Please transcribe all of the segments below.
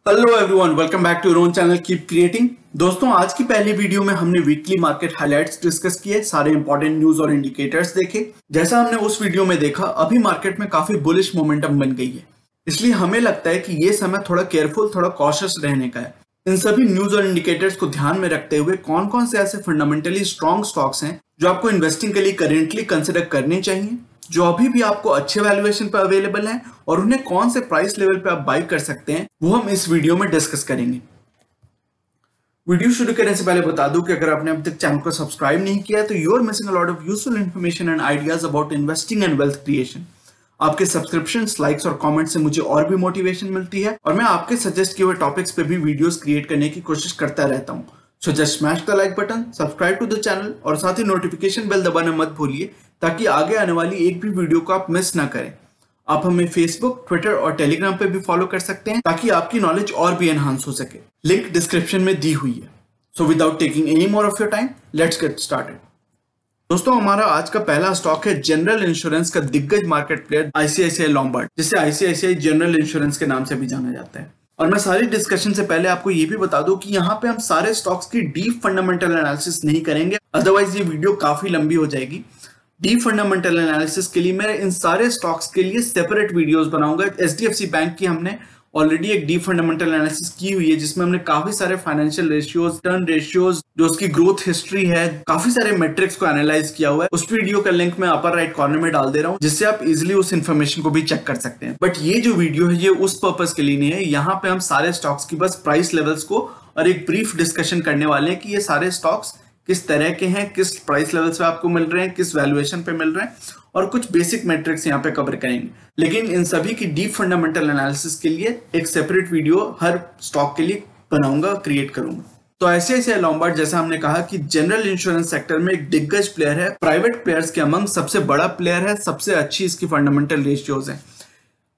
Hello everyone, welcome back to your own channel keep creating. दोस्तों, आज की पहली वीडियो में हमने वीकली मार्केट हाइलाइट्स डिस्कस किए, सारे इंपॉर्टेंट न्यूज और इंडिकेटर्स देखे। जैसा हमने उस वीडियो में देखा, अभी मार्केट में काफी बुलिश मोमेंटम बन गई है, इसलिए हमें लगता है कि ये समय थोड़ा केयरफुल, थोड़ा कॉशियस रहने का है। इन सभी न्यूज और इंडिकेटर्स को ध्यान में रखते हुए कौन कौन से ऐसे फंडामेंटली स्ट्रॉन्ग स्टॉक्स हैं जो आपको इन्वेस्टिंग के लिए करेंटली कंसिडर करने चाहिए, जो अभी भी आपको अच्छे वैल्यूएशन पर अवेलेबल हैं, और उन्हें कौन से प्राइस लेवल पे आप बाई कर सकते हैं, वो हम इस वीडियो में डिस्कस करेंगे। वीडियो शुरू करने से पहले बता दूं कि अगर आपने अभी तक चैनल को सब्सक्राइब नहीं किया है तो you are missing a lot of useful information and ideas about investing and wealth creation. आपके सब्सक्रिप्शंस, लाइक्स और कमेंट से मुझे और भी मोटिवेशन मिलती है, और मैं आपके सजेस्ट किए हुए टॉपिक्स पे भी वीडियोस क्रिएट करने की कोशिश करता रहता हूं। So just smash the like button, subscribe to the channel और साथ ही नोटिफिकेशन बेल दबाना मत भूलिए, ताकि आगे आने वाली एक भी वीडियो को आप मिस ना करें। आप हमें फेसबुक, ट्विटर और टेलीग्राम पे भी फॉलो कर सकते हैं, ताकि आपकी नॉलेज और भी एनहांस हो सके। लिंक डिस्क्रिप्शन में दी हुई है। So without taking any more of your time, let's get started. दोस्तों, हमारा आज का पहला स्टॉक है जनरल इंश्योरेंस का दिग्गज मार्केट प्लेयर आईसीआईसीआई लॉम्बार्ड, जिसे आईसीआईसीआई जनरल इंश्योरेंस के नाम से भी जाना जाता है। और मैं सारी डिस्कशन से पहले आपको ये भी बता दूं कि यहाँ पे हम सारे स्टॉक्स की डीप फंडामेंटल एनालिसिस नहीं करेंगे, अदरवाइज ये वीडियो काफी लंबी हो जाएगी। डीप फंडामेंटल एनालिसिस के लिए मैं इन सारे स्टॉक्स के लिए सेपरेट वीडियोस बनाऊंगा। एचडीएफसी बैंक की हमने ऑलरेडी एक डीप फंडामेंटल एनालिसिस की हुई है, जिसमें हमने काफी सारे फाइनेंशियल रेशियोज, टर्न रेशियोज, जो उसकी ग्रोथ हिस्ट्री है, काफी सारे मेट्रिक्स को एनालाइज किया हुआ है। उस वीडियो का लिंक मैं अपर राइट कॉर्नर में डाल दे रहा हूँ, जिससे आप इजिली उस इन्फॉर्मेशन को भी चेक कर सकते हैं। बट ये जो वीडियो है, ये उस पर्पज के लिए नहीं है। यहाँ पे हम सारे स्टॉक्स की बस प्राइस लेवल्स को और एक ब्रीफ डिस्कशन करने वाले हैं कि ये सारे स्टॉक्स किस तरह के हैं, किस प्राइस लेवल्स पे आपको मिल रहे हैं, किस वैल्यूएशन पे मिल रहे हैं, और कुछ बेसिक मैट्रिक्स यहाँ पे कवर करेंगे। लेकिन इन सभी की डीप फंडामेंटल एनालिसिस के लिए एक सेपरेट वीडियो हर स्टॉक के लिए बनाऊंगा, क्रिएट करूंगा। तो आईसीआईसीआई लॉम्बार्ड, जैसा हमने कहा कि जनरल इंश्योरेंस सेक्टर में एक दिग्गज प्लेयर है, प्राइवेट प्लेयर्स के अमंग सबसे बड़ा प्लेयर है, सबसे अच्छी इसकी फंडामेंटल रेशियोज है।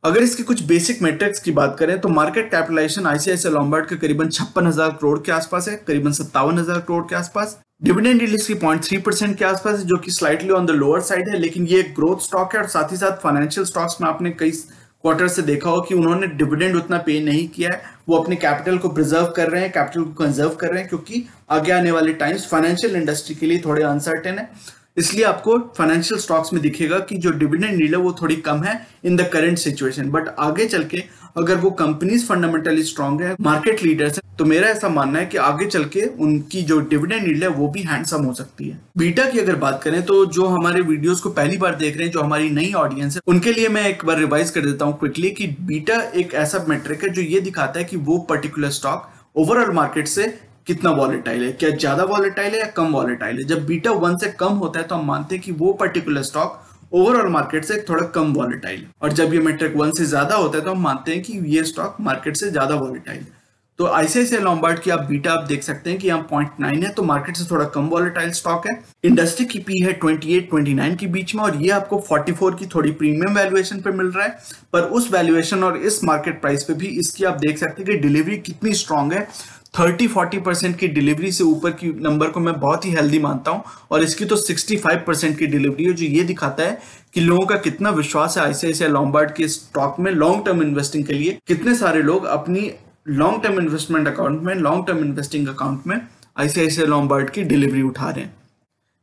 अगर इसके कुछ बेसिक मैट्रिक्स की बात करें तो मार्केट कैपिटलाइजेशन आईसीआईसीआई लॉम्बार्ड के करीबन 56,000 करोड़ के आसपास है, करीबन 57,000 करोड़ के आसपास। डिविडेंड यील्ड इसकी 0.3% के आसपास है, जो कि slightly on the lower side है, लेकिन ये एक ग्रोथ स्टॉक है। और साथ ही साथ फाइनेंशियल स्टॉक्स में आपने कई क्वार्टर से देखा हो कि उन्होंने डिविडेंड उतना पे नहीं किया है, वो अपने कैपिटल को प्रिजर्व कर रहे हैं, कैपिटल को कंजर्व कर रहे हैं, क्योंकि आगे आने वाले टाइम्स फाइनेंशियल इंडस्ट्री के लिए थोड़े अनसर्टेन है। इसलिए आपको फाइनेंशियल स्टॉक्स में दिखेगा कि जो डिविडेंड यील्ड है वो थोड़ी कम है in the current situation. But आगे चल के अगर वो कंपनीज फंडामेंटली स्ट्रांग है, मार्केट लीडर्स है, तो मेरा ऐसा मानना है कि आगे चल के उनकी जो डिविडेंड यील्ड है वो भी हैंडसम हो सकती है। बीटा की अगर बात करें तो जो हमारे वीडियोस को पहली बार देख रहे हैं, जो हमारी नई ऑडियंस है, उनके लिए मैं एक बार रिवाइज कर देता हूँ क्विकली कि बीटा एक ऐसा मेट्रिक है जो ये दिखाता है कि वो पर्टिकुलर स्टॉक ओवरऑल मार्केट से कितना वॉलेटाइल है, क्या ज्यादा वॉलेटाइल है या कम वॉलेटाइल है। जब बीटा 1 से कम होता है तो हम मानते हैं कि वो पर्टिकुलर स्टॉक ओवरऑल मार्केट से थोड़ा कम वॉलेटाइल है, और जब ये मेट्रिक 1 से ज्यादा होता है तो हम मानते हैं कि ये स्टॉक मार्केट से ज्यादा वॉलेटाइल है। तो आईसीआईसीआई लॉम्बार्ड की आप बीटा आप देख सकते हैं कि यहाँ 0.9 है, तो मार्केट से थोड़ा कम वॉलेटाइल स्टॉक है। इंडस्ट्री की पी है 28-29 के बीच में, और ये आपको 44 की थोड़ी प्रीमियम वैल्यूएशन पे मिल रहा है। पर उस वैल्यूएशन और इस मार्केट प्राइस पे भी इसकी आप देख सकते हैं कि डिलीवरी कितनी स्ट्रांग है। 30-40% की डिलीवरी से ऊपर की नंबर को मैं बहुत ही हेल्दी मानता हूं, और इसकी तो 65% की डिलीवरी है, जो ये दिखाता है कि लोगों का कितना विश्वास है आईसीआईसीआई लॉम्बार्ड के स्टॉक में। लॉन्ग टर्म इन्वेस्टिंग के लिए कितने सारे लोग अपनी लॉन्ग टर्म इन्वेस्टमेंट अकाउंट में, लॉन्ग टर्म इन्वेस्टिंग अकाउंट में आईसीआईसीआई लॉम्बार्ड की डिलीवरी उठा रहे हैं।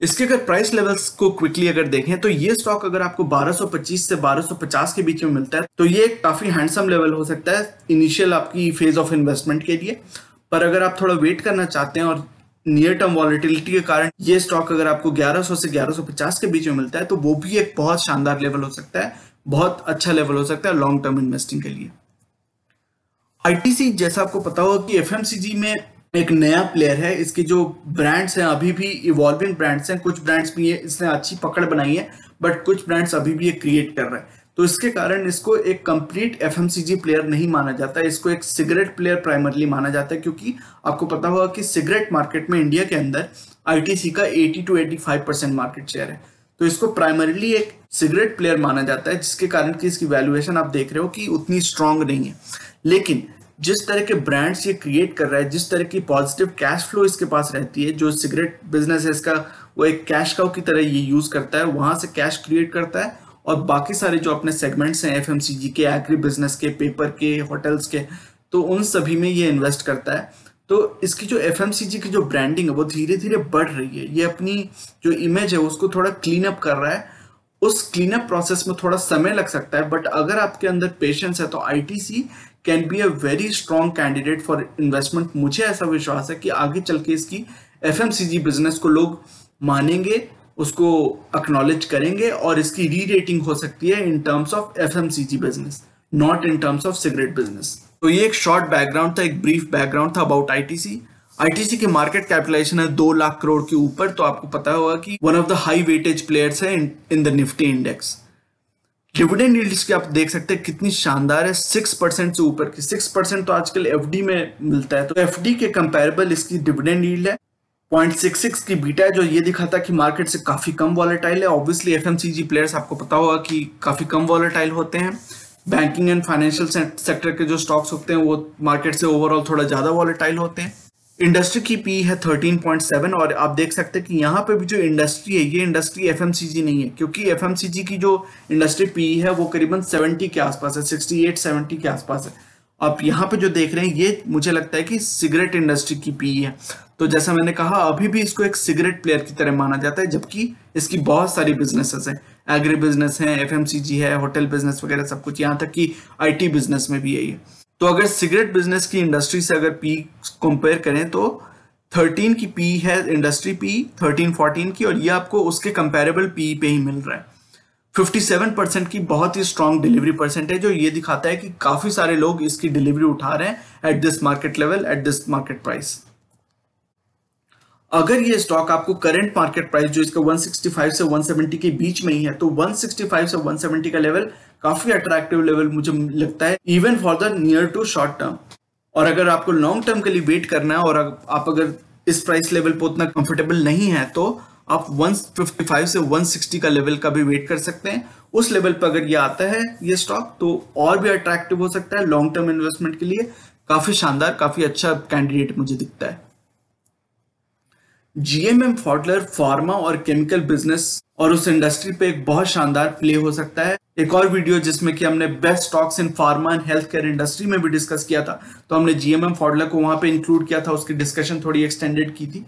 इसके अगर प्राइस लेवल्स को क्विकली अगर देखें तो ये स्टॉक अगर आपको 1225 से 1250 के बीच में मिलता है तो ये काफी हैंडसम लेवल हो सकता है इनिशियल आपकी फेज ऑफ इन्वेस्टमेंट के लिए। पर अगर आप थोड़ा वेट करना चाहते हैं और नियर टर्म वॉलेटिलिटी के कारण ये स्टॉक अगर आपको 1100 से 1150 के बीच में मिलता है तो वो भी एक बहुत शानदार लेवल हो सकता है, बहुत अच्छा लेवल हो सकता है लॉन्ग टर्म इन्वेस्टिंग के लिए। आईटीसी, जैसा आपको पता होगा कि एफएमसीजी में एक नया प्लेयर है। इसके जो ब्रांड्स हैं अभी भी इवॉल्विंग ब्रांड्स हैं, कुछ ब्रांड्स भी इसने अच्छी पकड़ बनाई है, बट कुछ ब्रांड्स अभी भी ये क्रिएट कर रहा है। तो इसके कारण इसको एक कंप्लीट एफएमसीजी प्लेयर नहीं माना जाता, इसको एक सिगरेट प्लेयर प्राइमरली माना जाता है, क्योंकि आपको पता होगा कि सिगरेट मार्केट में इंडिया के अंदर आईटीसी का 80-85% मार्केट शेयर है। तो इसको प्राइमरली एक सिगरेट प्लेयर माना जाता है, जिसके कारण कि इसकी वैल्यूएशन आप देख रहे हो कि उतनी स्ट्रांग नहीं है। लेकिन जिस तरह के ब्रांड्स ये क्रिएट कर रहा है, जिस तरह की पॉजिटिव कैश फ्लो इसके पास रहती है, जो सिगरेट बिजनेस है इसका वो एक कैश काउ की तरह ये यूज करता है, वहां से कैश क्रिएट करता है, और बाकी सारे जो अपने सेगमेंट्स हैं एफएमसीजी के, एग्री बिजनेस के, पेपर के, होटल्स के, तो उन सभी में ये इन्वेस्ट करता है। तो इसकी जो एफएमसीजी की जो ब्रांडिंग है वो धीरे धीरे बढ़ रही है। ये अपनी जो इमेज है उसको थोड़ा क्लीन अप कर रहा है। उस क्लीन अप प्रोसेस में थोड़ा समय लग सकता है, बट अगर आपके अंदर पेशेंस है तो ITC can be a very strong candidate for investment. मुझे ऐसा विश्वास है कि आगे चल के इसकी एफएमसीजी बिजनेस को लोग मानेंगे, उसको एक्नॉलेज करेंगे और इसकी री रेटिंग हो सकती है in terms of FMCG business, not in terms of cigarette business. तो ये एक शॉर्ट बैकग्राउंड था, एक ब्रीफ बैकग्राउंड था अबाउट आईटीसी। आईटीसी की मार्केट कैपिटलाइजेशन है 2 लाख करोड़ के ऊपर। तो आपको पता होगा कि one of the high weightage players है in the Nifty index. Dividend yields की आप देख सकते हैं कितनी शानदार है, 6% से ऊपर की। 6% तो आजकल एफडी में मिलता है, तो एफडी के कंपेरेबल इसकी डिविडेंड यील्ड है। 0.66 की बीटा है, जो ये दिखाता है कि मार्केट से काफी कम वॉलेटाइल है। ऑब्वियसली एफएमसीजी प्लेयर्स आपको पता होगा कि काफी कम वॉलेटाइल होते हैं। बैंकिंग एंड फाइनेंशियल सेक्टर के जो स्टॉक्स होते हैं वो मार्केट से ओवरऑल थोड़ा ज्यादा वॉलेटाइल होते हैं। इंडस्ट्री की पी है 13.7, और आप देख सकते हैं कि यहाँ पे भी जो इंडस्ट्री है, ये इंडस्ट्री एफएमसीजी नहीं है, क्योंकि एफएमसीजी की जो इंडस्ट्री पी है वो करीबन 70 के आसपास है, 68-70 के आसपास है। आप यहाँ पे जो देख रहे हैं ये मुझे लगता है कि सिगरेट इंडस्ट्री की पी है। तो जैसा मैंने कहा, अभी भी इसको एक सिगरेट प्लेयर की तरह माना जाता है, जबकि इसकी बहुत सारी बिजनेसेस हैं, एग्री बिजनेस है, एफएमसीजी है, होटल बिजनेस वगैरह सब कुछ, यहाँ तक कि आईटी बिजनेस में भी है ये। तो अगर सिगरेट बिजनेस की इंडस्ट्री से अगर पी कंपेयर करें तो 13 की पी है इंडस्ट्री पी, 13-14 की, और ये आपको उसके कंपेरेबल पी पे ही मिल रहा है। 57% की बहुत ही स्ट्रॉन्ग डिलीवरी परसेंटेज, जो ये दिखाता है कि काफी सारे लोग इसकी डिलीवरी उठा रहे हैं at this market level, at this market price. अगर ये स्टॉक आपको करंट मार्केट प्राइस जो इसका 165 से 170 के बीच में ही है, तो 165 से 170 का लेवल काफी अट्रैक्टिव लेवल मुझे लगता है, even for the near to short term. और अगर आपको लॉन्ग टर्म के लिए वेट करना है और आप अगर इस प्राइस लेवल पर उतना कंफर्टेबल नहीं है, तो आप 155 से 160 का लेवल का भी वेट कर सकते हैं। उस लेवल पर अगर ये आता है ये स्टॉक, तो और भी अट्रैक्टिव हो सकता है लॉन्ग टर्म इन्वेस्टमेंट के लिए। काफी शानदार, काफी अच्छा कैंडिडेट मुझे दिखता है। जीएमएम फॉडलर फार्मा और केमिकल बिजनेस और उस इंडस्ट्री पे एक बहुत शानदार प्ले हो सकता है। एक और वीडियो जिसमें कि हमने best stocks in pharma and health care industry में भी डिस्कस किया था, तो हमने जीएमएम फॉडलर को वहां पे इंक्लूड किया था, उसकी डिस्कशन थोड़ी एक्सटेंडेड की थी।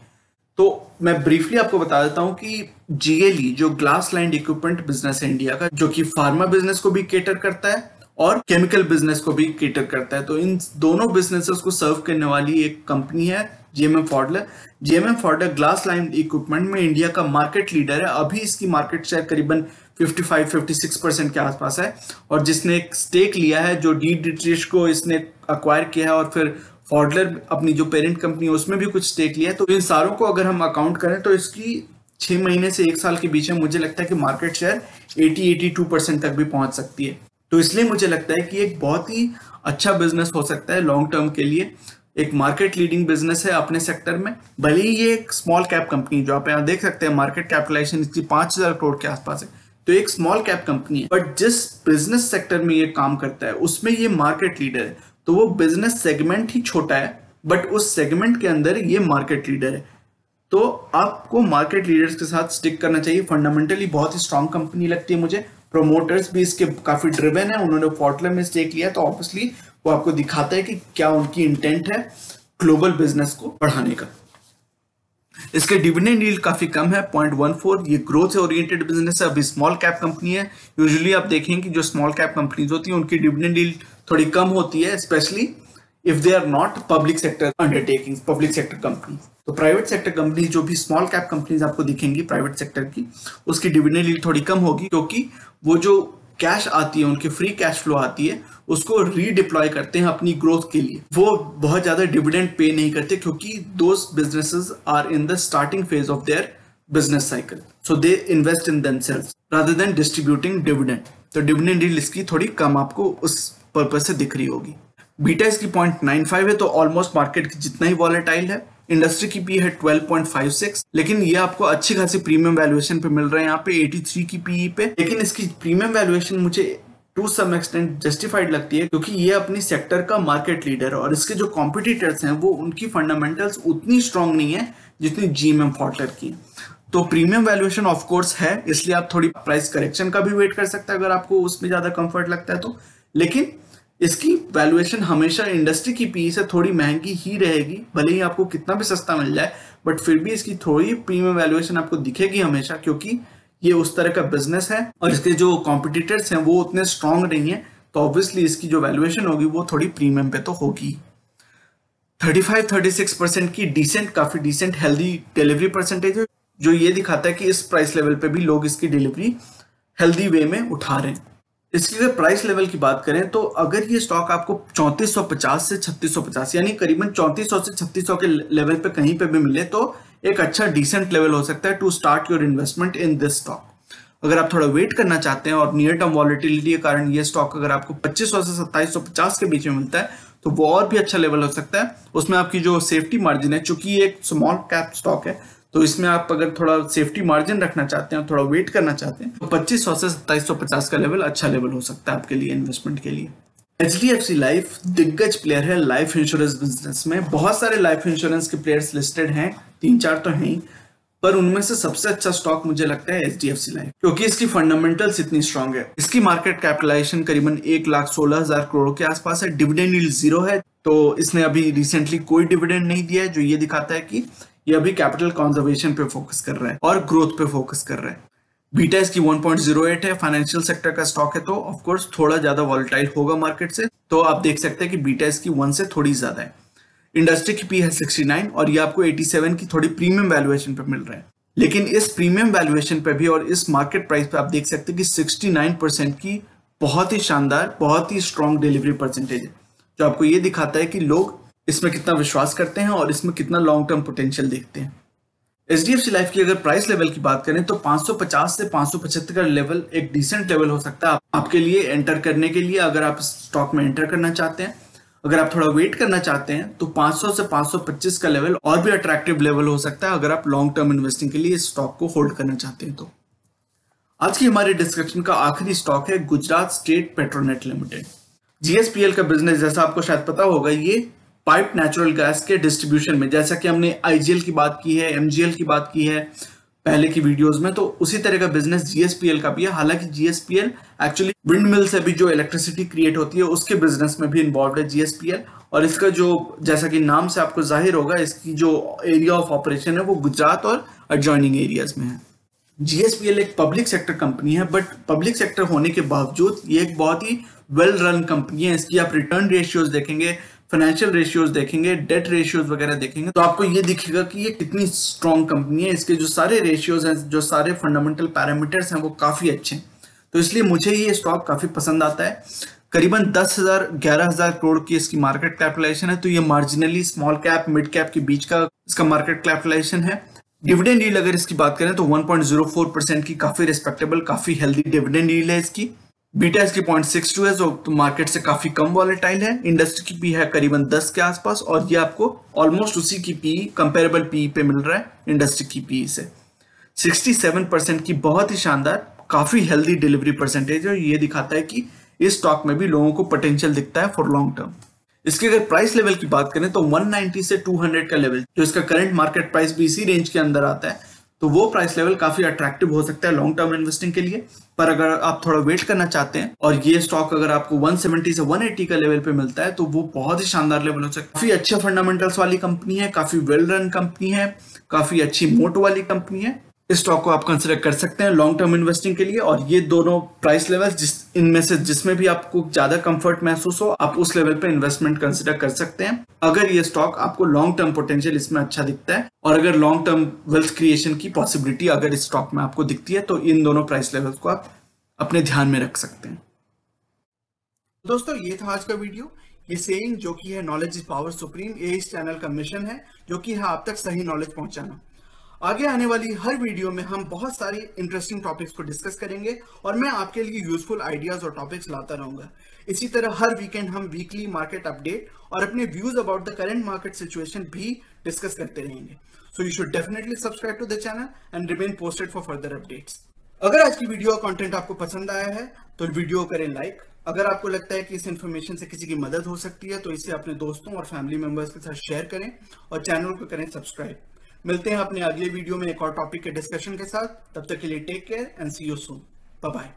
तो मैं ब्रीफली आपको बता देता हूं कि जीएलई जो ग्लास लाइंड इक्विपमेंट बिजनेस है इंडिया का, जो कि फार्मा बिजनेस को भी केटर करता है और केमिकल बिजनेस को भी केटर करता है, तो इन दोनों बिजनेसेस को सर्व करने वाली एक कंपनी है GMM Pfaudler. GMM Pfaudler glass line equipment में इंडिया का मार्केट लीडर है। अभी इसकी मार्केट शेयर करीबन 55-56% के आसपास है, और जिसने एक स्टेक लिया है, जो डी डिट्रिश को इसने अक्वायर किया है, और फिर फॉडलर अपनी जो पेरेंट कंपनी है उसमें भी कुछ स्टेक लिया है। तो इन सारों को अगर हम अकाउंट करें तो इसकी 6 महीने से 1 साल के बीच में मुझे लगता है कि मार्केट शेयर 80-82% तक भी पहुंच सकती है। तो इसलिए मुझे लगता है कि एक बहुत ही अच्छा बिजनेस हो सकता है लॉन्ग टर्म के लिए। एक मार्केट लीडिंग बिजनेस है अपने सेक्टर में, भले ही ये एक स्मॉल कैप कंपनी, जो आप यहाँ देख सकते हैं मार्केट कैपिटलाइजेशन इसकी 5000 करोड़ के आसपास है, तो एक स्मॉल कैप कंपनी है, बट जिस बिजनेस सेक्टर में ये काम करता है उसमें ये मार्केट लीडर है। तो वो बिजनेस सेगमेंट ही छोटा है, बट उस सेगमेंट के अंदर ये मार्केट लीडर है। तो आपको मार्केट लीडर्स के साथ स्टिक करना चाहिए। फंडामेंटली बहुत ही स्ट्रांग कंपनी लगती है मुझे। प्रोमोटर्स भी इसके काफी ड्रिवन है, उन्होंने फॉडलर में स्टेक लिया, तो ऑब्वियसली वो आपको दिखाता है कि क्या उनकी इंटेंट है ग्लोबल बिजनेस को बढ़ाने का। इसके डिविडेंड यील्ड काफी कम है, 0.14। ये ग्रोथ से ओरिएंटेड बिजनेस है, अभी स्मॉल कैप कंपनी है। यूजुअली आप देखेंगे कि जो स्मॉल कैप कंपनीज होती है उनकी डिविडेंड यील्ड थोड़ी कम होती है, specially if they are not public sector undertakings, public sector company. तो प्राइवेट सेक्टर कंपनी, जो भी स्मॉल कैप कंपनीज आपको दिखेंगी प्राइवेट सेक्टर की, उसकी डिविडेंड यील्ड थोड़ी कम होगी, क्योंकि वो जो कैश आती है, उनकी फ्री कैश फ्लो आती है, उसको रीडिप्लॉय करते हैं अपनी ग्रोथ के लिए। वो बहुत ज्यादा डिविडेंड पे नहीं करते, क्योंकि those businesses are in the starting phase of their business cycle, so they invest in themselves rather than distributing dividend. तो डिविडेंड यील्ड इसकी थोड़ी कम आपको उस पर्पज से दिख रही होगी। बीटा इसकी 0.95 है, तो ऑलमोस्ट मार्केट की जितना ही वॉलेटाइल है। इंडस्ट्री की पी है 12.56, लेकिन ये आपको अच्छी खासी प्रीमियम वैल्यूएशन पे मिल रहा है यहाँ पे 83 की पीई पे। लेकिन इसकी प्रीमियम वैल्यूएशन मुझे टू सम एक्सटेंट जस्टिफाइड लगती है, क्योंकि ये अपनी सेक्टर का मार्केट लीडर है, और इसके जो कॉम्पिटिटर्स हैं वो उनकी फंडामेंटल्स उतनी स्ट्रांग नहीं है जितनी जीएमएम फॉडलर की। तो प्रीमियम वैल्यूएशन ऑफ कोर्स है, इसलिए आप थोड़ी प्राइस करेक्शन का भी वेट कर सकते हैं अगर आपको उसमें ज्यादा कंफर्ट लगता है तो। लेकिन इसकी वैल्यूएशन हमेशा इंडस्ट्री की पी से थोड़ी महंगी ही रहेगी, भले ही आपको कितना भी सस्ता मिल जाए, बट फिर भी इसकी थोड़ी प्रीमियम वैल्यूएशन आपको दिखेगी हमेशा, क्योंकि ये उस तरह का बिजनेस है और इसके जो कॉम्पिटिटर्स हैं वो उतने स्ट्रांग नहीं है, तो ऑब्वियसली इसकी जो वैल्यूएशन होगी वो थोड़ी प्रीमियम पे तो होगी। 35-36% की डिसेंट, काफी डिसेंट हेल्दी डिलीवरी परसेंटेज है, जो ये दिखाता है कि इस प्राइस लेवल पे भी लोग इसकी डिलीवरी हेल्दी वे में उठा रहे हैं। इसकी अगर प्राइस लेवल की बात करें तो अगर ये स्टॉक आपको 3450 से 3650 यानी करीबन 3400 से 3600 के लेवल पे कहीं पे भी मिले तो एक अच्छा डिसेंट लेवल हो सकता है to start your investment in this stock. अगर आप थोड़ा वेट करना चाहते हैं और नियर टर्म वॉलिटिलिटी के कारण ये स्टॉक अगर आपको 2500 से 2750 के बीच में मिलता है तो वो और भी अच्छा लेवल हो सकता है। उसमें आपकी जो सेफ्टी मार्जिन है, चूंकि एक स्मॉल कैप स्टॉक है, तो इसमें आप अगर थोड़ा सेफ्टी मार्जिन रखना चाहते हैं, थोड़ा वेट करना चाहते हैं, तो 2500 से 2750 का लेवल अच्छा लेवल हो सकता है आपके लिए इन्वेस्टमेंट के लिए। HDFC लाइफ दिग्गज प्लेयर है लाइफ इंश्योरेंस बिजनेस में। बहुत सारे लाइफ इंश्योरेंस के प्लेयर्स लिस्टेड हैं, 3-4 तो हैं, पर उनमें से सबसे अच्छा स्टॉक मुझे लगता है HDFC लाइफ, क्योंकि इसकी फंडामेंटल्स इतनी स्ट्रांग है। इसकी मार्केट कैपिटलाइजेशन करीबन 1,16,000 करोड़ के आसपास है, डिविडेंड यील्ड 0 है, तो इसने अभी रिसेंटली कोई डिविडेंड नहीं दिया है, जो ये दिखाता है कि ये अभी कैपिटल कंजर्वेशन पे फोकस कर रहा है और ग्रोथ पे फोकस कर रहा है। बीटा इसकी 1.08 है, फाइनेंशियल सेक्टर का स्टॉक है, तो ऑफ कोर्स थोड़ा ज्यादा वॉलेटाइल होगा मार्केट से, तो आप देख सकते हैं कि बीटा इसकी 1 से थोड़ी ज्यादा है। इंडस्ट्री की पी है 69 और ये आपको 87 की थोड़ी प्रीमियम वैल्यूएशन पे मिल रहा है। लेकिन इस प्रीमियम वैल्यूएशन पे भी और इस मार्केट प्राइस पे आप देख सकते हैं कि 69% की बहुत ही शानदार, बहुत ही स्ट्रॉन्ग डिलीवरी परसेंटेज है, जो आपको ये दिखाता है कि लोग इसमें कितना विश्वास करते हैं और इसमें कितना लॉन्ग टर्म पोटेंशियल देखते हैं। HDFC लाइफ की अगर प्राइस लेवल की बात करें तो 550 से 575 का लेवल एक डिसेंट लेवल हो सकता है आपके लिए एंटर करने के लिए, अगर आप स्टॉक में एंटर करना चाहते हैं। अगर आप थोड़ा वेट करना चाहते हैं तो 500 से 525 का लेवल और भी अट्रैक्टिव लेवल हो सकता है, अगर आप लॉन्ग टर्म इन्वेस्टिंग के लिए इस स्टॉक को होल्ड करना चाहते हैं तो। आज की हमारे डिस्क्रिप्शन का आखिरी स्टॉक है Gujarat state Petronet limited. GSPL का बिजनेस, जैसा आपको शायद पता होगा, ये पाइप नेचुरल गैस के डिस्ट्रीब्यूशन में, जैसा कि हमने IGL की बात की है, MGL की बात की है पहले की वीडियोस में, तो उसी तरह का बिजनेस GSPL का भी है। हालांकि GSPL एक्चुअली विंड मिल से भी जो इलेक्ट्रिसिटी क्रिएट होती है उसके बिजनेस में भी इन्वॉल्व है GSPL, और इसका जो, जैसा कि नाम से आपको जाहिर होगा, इसकी जो एरिया ऑफ ऑपरेशन है वो गुजरात और एडजॉइनिंग एरियाज में है। GSPL एक पब्लिक सेक्टर कंपनी है, बट पब्लिक सेक्टर होने के बावजूद ये एक बहुत ही वेल रन कंपनी है। इसकी आप रिटर्न रेशियोज देखेंगे, फाइनेंशियल रेशियोज देखेंगे, डेट रेशियोज वगैरह देखेंगे, तो आपको ये दिखेगा कि ये कितनी स्ट्रॉन्ग कंपनी है। इसके जो सारे रेशियोज हैं, जो सारे फंडामेंटल पैरामीटर्स हैं, वो काफी अच्छे हैं, तो इसलिए मुझे ये स्टॉक काफी पसंद आता है। करीबन 10,000-11,000 करोड़ की इसकी मार्केट कैपिटलाइजेशन है, तो ये marginally small cap mid cap के बीच का इसका मार्केट कैपिटलाइजेशन है। डिविडेंड यील्ड अगर इसकी बात करें तो 1.04% की काफी रिस्पेक्टेबल, काफी हेल्दी डिविडेंड यील्ड है इसकी। बीटा इसकी 0.62 है, जो तो मार्केट से काफी कम वॉलेटाइल है। इंडस्ट्री की पी है करीबन 10 के आसपास, और ये आपको ऑलमोस्ट उसी की पी, कंपेरेबल पी पे मिल रहा है इंडस्ट्री की पी से। 67% की बहुत ही शानदार, काफी हेल्दी डिलीवरी परसेंटेज है। ये दिखाता है कि इस स्टॉक में भी लोगों को पोटेंशियल दिखता है फॉर लॉन्ग टर्म। इसके अगर प्राइस लेवल की बात करें तो 190 से 200 का लेवल, जो इसका करंट मार्केट प्राइस भी इसी रेंज के अंदर आता है, तो वो प्राइस लेवल काफी अट्रैक्टिव हो सकता है लॉन्ग टर्म इन्वेस्टिंग के लिए। पर अगर आप थोड़ा वेट करना चाहते हैं और ये स्टॉक अगर आपको 170 से 180 का लेवल पे मिलता है, तो वो बहुत ही शानदार लेवल हो सकता है। काफी अच्छे फंडामेंटल्स वाली कंपनी है, काफी वेल रन कंपनी है, काफी अच्छी मोट वाली कंपनी है। इस स्टॉक को आप कंसिडर कर सकते हैं लॉन्ग टर्म इन्वेस्टिंग के लिए, और ये दोनों प्राइस लेवल इनमें से जिसमें भी आपको ज्यादा कंफर्ट महसूस हो, आप उस लेवल पे इन्वेस्टमेंट कंसिडर कर सकते हैं, अगर ये स्टॉक आपको लॉन्ग टर्म पोटेंशियल इसमें अच्छा दिखता है, और अगर लॉन्ग टर्म वेल्थ क्रिएशन की पॉसिबिलिटी अगर इस स्टॉक में आपको दिखती है, तो इन दोनों प्राइस लेवल्स को आप अपने ध्यान में रख सकते हैं। दोस्तों, ये था आज का वीडियो। ये सेइंग जो कि है नॉलेज इज पावर सुप्रीम, ये इस चैनल का मिशन है, जो कि है आप तक सही नॉलेज पहुंचाना। आगे आने वाली हर वीडियो में हम बहुत सारी इंटरेस्टिंग टॉपिक्स को डिस्कस करेंगे और मैं आपके लिए यूजफुल आइडियाज और टॉपिक्स लाता रहूंगा। इसी तरह हर वीकेंड हम वीकली मार्केट अपडेट और अपने views about the current market situation भी डिस्कस करते रहेंगे। So you should definitely subscribe to the channel and remain posted for further updates. अगर आज की वीडियो का कंटेंट आपको पसंद आया है तो वीडियो करें लाइक। अगर आपको लगता है कि इस इन्फॉर्मेशन से किसी की मदद हो सकती है तो इसे अपने दोस्तों और फैमिली मेंबर्स के साथ शेयर करें और चैनल को करें सब्सक्राइब। मिलते हैं अपने अगले वीडियो में एक और टॉपिक के डिस्कशन के साथ। तब तक के लिए take care and see you soon. Bye bye.